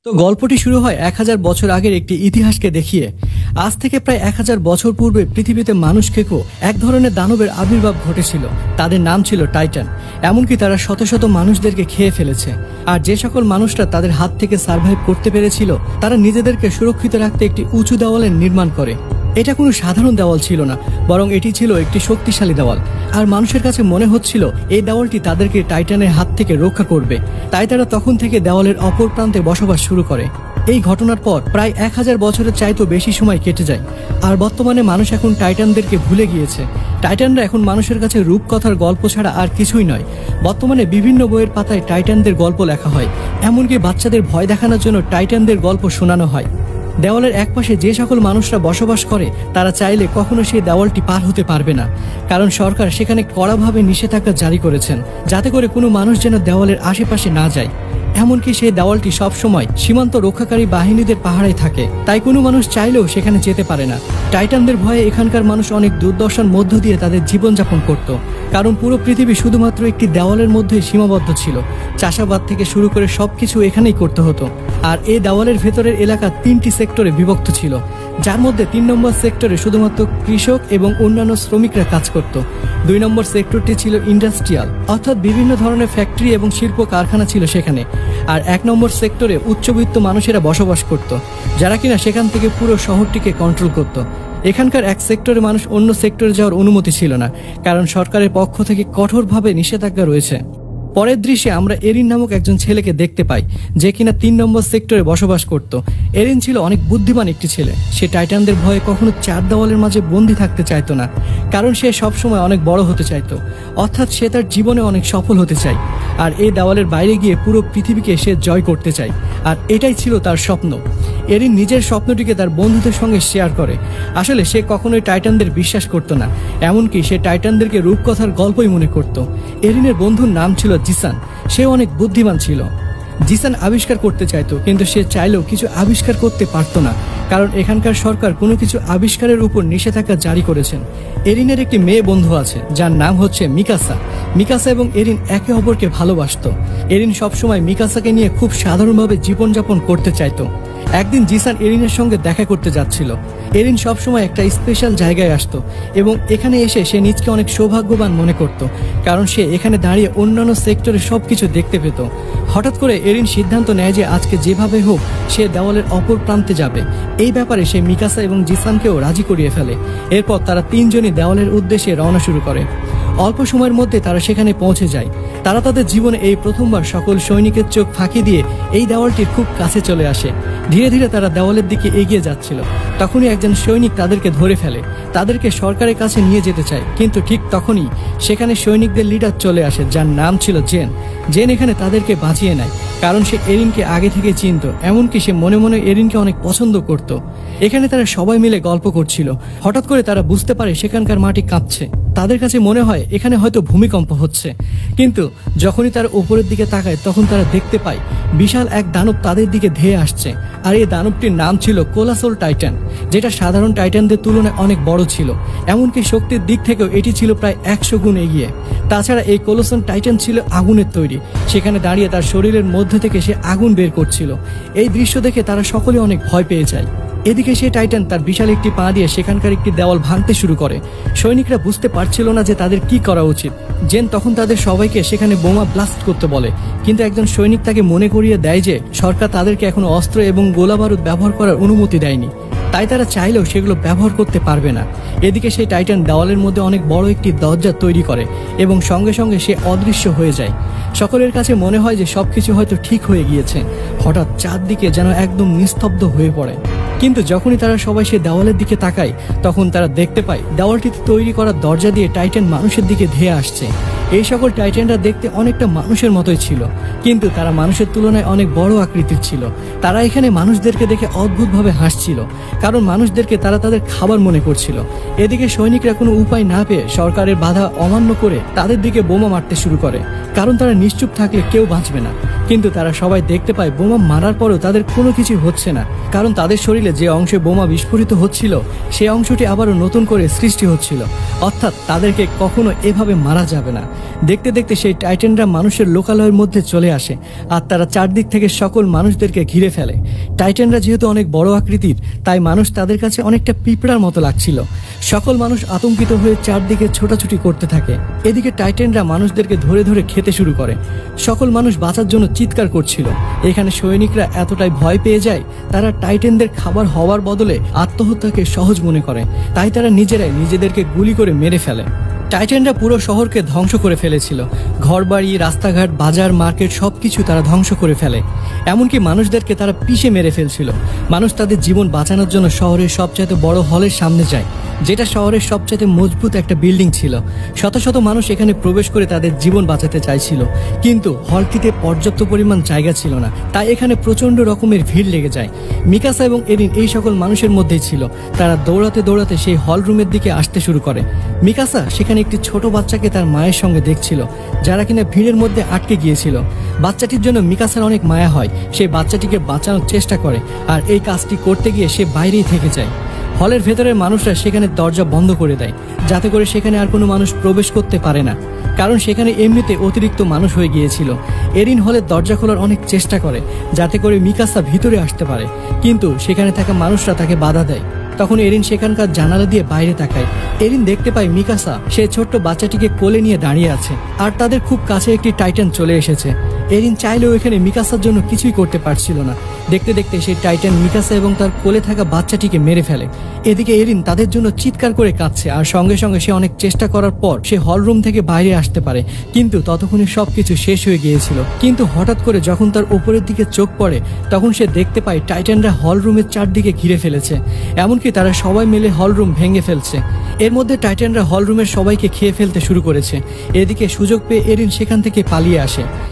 তো গল্পটি শুরু হয় 1000 বছর আগের একটি ইতিহাসকে দেখিয়ে। আজ থেকে প্রায় 1000 বছর পূর্বে পৃথিবীতে মানুষ খেকো এক ধরনের দানবের আবির্ভাব ঘটেছিল। তাদের নাম ছিল টাইটান। এমনকি তারা শত শত মানুষদেরকে খেয়ে ফেলেছে। আর যে সকল মানুষরা তাদের হাত থেকে সার্ভাইভ করতে পেরেছিল তারা নিজেদেরকে সুরক্ষিত রাখতে একটি উঁচু দেওয়ালের নির্মাণ করে। এটা কোনো সাধারণ দেওয়াল ছিল না, বরং এটি ছিল একটি শক্তিশালী দেওয়াল। আর মানুষের কাছে মনে হচ্ছিল এই দেওয়ালটি তাদেরকে টাইটানের হাত থেকে রক্ষা করবে। তাই তারা তখন থেকে দেওয়ালের অপর প্রান্তে বসবাস শুরু করে। এই ঘটনার পর প্রায় 1000 বছরের চাইতেও বেশি সময় কেটে যায়। আর বর্তমানে মানুষ এখন টাইটানদেরকে ভুলে গিয়েছে। টাইটানরা এখন মানুষের কাছে রূপকথার গল্প ছাড়া আর কিছুই নয়। বর্তমানে বিভিন্ন বইয়ের পাতায় টাইটানদের গল্প লেখা হয়। এমনকি বাচ্চাদের ভয় দেখানোর জন্য টাইটানদের গল্প শোনানো হয়। দেওয়ালের একপাশে যে সকল মানুষরা বসবাস করে তারা চাইলে কখনো সেই দেওয়ালটি পার হতে পারবে না, কারণ সরকার সেখানে কড়াভাবে নিষেধাজ্ঞা জারি করেছেন যাতে করে কোনো মানুষ যেন দেওয়ালের আশেপাশে না যায়। এমনকি সেই দেওয়ালটি সবসময় সীমান্ত রক্ষাকারী বাহিনীদের পাহারায় থাকে, তাই কোনো মানুষ চাইলেও সেখানে যেতে পারে না। টাইটানদের ভয়ে এখানকার মানুষ অনেক দুর্দশার মধ্য দিয়ে তাদের জীবনযাপন করত, কারণ পুরো পৃথিবী শুধুমাত্র একটি দেওয়ালের মধ্যে সীমাবদ্ধ ছিল। চাষাবাদ থেকে শুরু করে সবকিছু এখানেই করতে হতো। আর এই দেওয়ালের ভেতরের এলাকা 3টি সেক্টরে বিভক্ত ছিল, যার মধ্যে 3 নম্বর সেক্টরে শুধুমাত্র কৃষক এবং অন্যান্য শ্রমিকরা কাজ করত। 2 নম্বর সেক্টরটি ছিল ইন্ডাস্ট্রিয়াল, অর্থাৎ বিভিন্ন ধরনের ফ্যাক্টরি এবং শিল্প কারখানা ছিল সেখানে। আর 1 নম্বর সেক্টরে উচ্চবিত্ত মানুষেরা বসবাস করত, যারা কিনা সেখান থেকে পুরো শহরটিকে কন্ট্রোল করত। এখানকার এক সেক্টরে মানুষ অন্য সেক্টরে যাওয়ার অনুমতি ছিল না, কারণ সরকারের পক্ষ থেকে কঠোরভাবে নিষেধাজ্ঞা রয়েছে। পরের দৃশ্যে আমরা এরিন নামক একজন ছেলেকে দেখতে পাই, যে কিনা 3 নম্বর সেক্টরে বসবাস করত। এরিন ছিল অনেক বুদ্ধিমান একটি ছেলে। সে টাইটানদের ভয়ে কখনো 4 দেওয়ালের মাঝে বন্দী থাকতে চাইতো না, কারণ সে সবসময় অনেক বড় হতে চাইতো, অর্থাৎ সে তার জীবনে অনেক সফল হতে চায়। আর এই দেওয়ালের বাইরে গিয়ে পুরো পৃথিবীকে সে জয় করতে চায়, আর এটাই ছিল তার স্বপ্ন। এরিন নিজের স্বপ্নটিকে তার বন্ধুদের সঙ্গে শেয়ার করে। আসলে সে কখনোই টাইটানদের বিশ্বাস করতো না, এমনকি সে টাইটানদেরকে রূপকথার গল্পই মনে করত। এরিনের বন্ধুর নাম ছিল জিসান। সে অনেক বুদ্ধিমান ছিল। জিসান আবিষ্কার করতে চাইতো, কিন্তু সে চাইলেও কিছু আবিষ্কার করতে পারতো না, কারণ এখানকার সরকার কোনো কিছু আবিষ্কারের উপর নিষেধাজ্ঞা জারি করেছেন। এরিনের একটি মেয়ে বন্ধু আছে যার নাম হচ্ছে মিকাসা। মিকাসা এবং এরিন একে অপরকে ভালোবাসতো। এরিন সবসময় মিকাসাকে নিয়ে খুব সাধারণভাবে জীবনযাপন করতে চাইতো। একদিন জিসান এরিনের সঙ্গে দেখা করতে যাচ্ছিল। এরিন সবসময় একটা স্পেশাল জায়গায় আসতো এবং এখানে এসে সে নিজকে অনেক সৌভাগ্যবান মনে করত, কারণ সে এখানে দাঁড়িয়ে অন্যান্য সেক্টরে সবকিছু দেখতে পেত। হঠাৎ করে এরিন সিদ্ধান্ত নেয় যে আজকে যেভাবে হোক সে দেওয়ালের অপর প্রান্তে যাবে। এই ব্যাপারে সে মিকাসা এবং জিসানকেও রাজি করিয়ে ফেলে। এরপর তারা 3 জনই দেওয়ালের উদ্দেশ্যে রওনা শুরু করে। অল্প সময়ের মধ্যে তারা সেখানে পৌঁছে যায়। তারা তাদের জীবনে এই প্রথমবার সকল সৈনিকের চোখ ফাঁকি দিয়ে এই দেওয়ালটির খুব কাছে চলে আসে। ধীরে ধীরে তারা দেওয়ালের দিকে এগিয়ে যাচ্ছিল। তখনই একজন সৈনিক তাদেরকে ধরে ফেলে, তাদেরকে সরকারের কাছে নিয়ে যেতে চায়। কিন্তু ঠিক তখনই সেখানে সৈনিকদের লিডার চলে আসে, যার নাম ছিল জেন। জেন এখানে তাদেরকে বাঁচিয়ে নেয়, কারণ সে এরিনকে আগে থেকে চিনত, এমনকি সে মনে মনে এরিনকে অনেক পছন্দ করত। এখানে তারা সবাই মিলে গল্প করছিল। হঠাৎ করে তারা বুঝতে পারে সেখানকার মাটি কাঁপছে। তাদের কাছে মনে হয় এখানে হয়তো ভূমিকম্প হচ্ছে, কিন্তু যখনই তারা উপরের দিকে তাকায় তখন তারা দেখতে পায় বিশাল এক দানব তাদের দিকে ধেয়ে আসছে। আর এই দানবটির নাম ছিল কোলাসল টাইটান, যেটা সাধারণ টাইটানদের তুলনায় অনেক বড় ছিল। এমনকি শক্তির দিক থেকেও এটি ছিল প্রায় 100 গুণ এগিয়ে। তাছাড়া এই কোলাসল টাইটান ছিল আগুনের তৈরি। সেখানে দাঁড়িয়ে তার শরীরের মধ্যে থেকে সে আগুন বের করছিল। এই দৃশ্য দেখে তারা সকলে অনেক ভয় পেয়ে যায়। এদিকে সে টাইটান তার বিশাল একটি পা দিয়ে সেখানকার একটি দেওয়াল ভাঙতে শুরু করে। সৈনিকরা বুঝতে পারছিল না যে তাদের কি করা উচিত। জেন তখন তাদের সবাইকে সেখানে বোমা ব্লাস্ট করতে বলে, কিন্তু একজন সৈনিক তাকে মনে করিয়ে দেয় যে সরকার তাদেরকে এখনো অস্ত্র এবং গোলাবারুদ ব্যবহার করার অনুমতি দেয়নি, তাই তারা চাইলেও সেগুলো ব্যবহার করতে পারবে না। এদিকে সেই টাইটান দেওয়ালের মধ্যে অনেক বড় একটি দরজা তৈরি করে এবং সঙ্গে সঙ্গে সে অদৃশ্য হয়ে যায়। সকলের কাছে মনে হয় যে সবকিছু হয়তো ঠিক হয়ে গিয়েছে। হঠাৎ চারদিকে যেন একদম নিস্তব্ধ হয়ে পড়ে। কিন্তু যখনই তারা সবাই সে দেওয়ালের দিকে তাকায় তখন তারা দেখতে পায় দেওয়ালটিতে তৈরি করা দরজা দিয়ে টাইটান মানুষের দিকে ধেয়ে আসছে। এই সকল টাইটানরা দেখতে অনেকটা মানুষের মতোই ছিল, কিন্তু তারা মানুষের তুলনায় অনেক বড় আকৃতির ছিল। তারা এখানে মানুষদেরকে দেখে অদ্ভুতভাবে হাসছিল, কারণ মানুষদেরকে তারা তাদের খাবার মনে করছিল। এদিকে সৈনিকরা কোনো উপায় না পেয়ে সরকারের বাধা অমান্য করে তাদের দিকে বোমা মারতে শুরু করে, কারণ তারা নিশ্চুপ থাকলে কেউ বাঁচবে না। কিন্তু তারা সবাই দেখতে পায় বোমা মারার পরও তাদের কোনো কিছু হচ্ছে না, কারণ তাদের শরীরে যে অংশে বোমা বিস্ফোরিত হচ্ছিল সেই অংশটি আবারও নতুন করে সৃষ্টি হচ্ছিল, অর্থাৎ তাদেরকে কখনো এভাবে মারা যাবে না। দেখতে দেখতে সেই টাইটানরা মানুষের লোকালয়ের মধ্যে চলে আসে আর তারা চারদিক থেকে সকল মানুষদেরকে ঘিরে ফেলে। টাইটানরা যেহেতু অনেক বড় আকৃতির, তাই মানুষ তাদের কাছে অনেকটা পিঁপড়ার মতো লাগছিল। সকল মানুষ আতঙ্কিত হয়ে চারদিকে ছোটাছুটি করতে থাকে। এদিকে টাইটানরা মানুষদেরকে ধরে ধরে খেতে শুরু করে। সকল মানুষ বাঁচার জন্য চিৎকার করছিল। এখানে সৈনিকরা এতটাই ভয় পেয়ে যায়, তারা টাইটানদের খাবার হওয়ার বদলে আত্মহত্যাকে সহজ মনে করে, তাই তারা নিজেরাই নিজেদেরকে গুলি করে মেরে ফেলে। টাইটানরা পুরো শহরকে ধ্বংস করে ফেলেছিল। ঘরবাড়ি, রাস্তাঘাট, বাজার, মার্কেট সবকিছু তারা ধ্বংস করে ফেলে। এমনকি মানুষদেরকে তারা পিষে মেরে ফেলছিল। মানুষ তাদের জীবন বাঁচানোর জন্য শহরের সবচাইতে বড় হলের সামনে যায়, যেটা শহরের সবচাইতে মজবুত একটা বিল্ডিং ছিল। শত শত মানুষ এখানে প্রবেশ করে তাদের জীবন বাঁচাতে চাইছিল, কিন্তু হলটিতে পর্যাপ্ত পরিমাণ জায়গা ছিল না, তাই এখানে প্রচন্ড রকমের ভিড় লেগে যায়। মিকাসা এবং এরিন এই সকল মানুষের মধ্যেই ছিল। তারা দৌড়াতে দৌড়াতে সেই হল রুমের দিকে আসতে শুরু করে। মিকাসা সেখানে একটি ছোট বাচ্চাকে তার মায়ের সঙ্গে দেখছিল, যারা কিনা ভিড়ের মধ্যে আটকে গিয়েছিল। বাচ্চাটির জন্য মিকাসার অনেক মায়া হয়। সেই বাচ্চাটিকে বাঁচানোর চেষ্টা করে, আর এই কাজটি করতে গিয়ে সে বাইরেই থেকে যায়। হলের ভেতরের মানুষরা সেখানে দরজা বন্ধ করে দেয়, যাতে করে সেখানে আর কোনো মানুষ প্রবেশ করতে পারে না, কারণ সেখানে এমনিতে অতিরিক্ত মানুষ হয়ে গিয়েছিল। এরিন হলের দরজা খোলার অনেক চেষ্টা করে, যাতে করে মিকাসা ভিতরে আসতে পারে, কিন্তু সেখানে থাকা মানুষরা তাকে বাধা দেয়। তখন এরিন সেখানকার জানালা দিয়ে বাইরে তাকায়। এরিন দেখতে পায় মিকাসা সে ছোট্ট বাচ্চাটিকে কোলে নিয়ে দাঁড়িয়ে আছে, আর তাদের খুব কাছে একটি টাইটান চলে এসেছে। এরিন চাইলেও এখানে মিকাসার জন্য কিছুই করতে পারছিল না। দেখতে দেখতে সেই টাইটান মিকাসা এবং তার কোলে থাকা বাচ্চাটিকে মেরে ফেলে। এদিকে এরিন তাদের জন্য চিৎকার করে কাঁদছে, আর সঙ্গে সঙ্গে সে অনেক চেষ্টা করার পর সে হল রুম থেকে বাইরে আসতে পারে, কিন্তু ততক্ষণে সবকিছু শেষ হয়ে গিয়েছিল। কিন্তু হঠাৎ করে যখন তার উপরের দিকে চোখ পড়ে, তখন সে দেখতে পায় টাইটানরা হল রুমের চারদিকে ঘিরে ফেলেছে, এমনকি তারা সবাই মিলে হল রুম ভেঙে ফেলছে। এর মধ্যে টাইটানরা হল রুমের সবাইকে খেয়ে ফেলতে শুরু করেছে। এদিকে সুযোগ পেয়ে এরিন সেখান থেকে পালিয়ে আসে।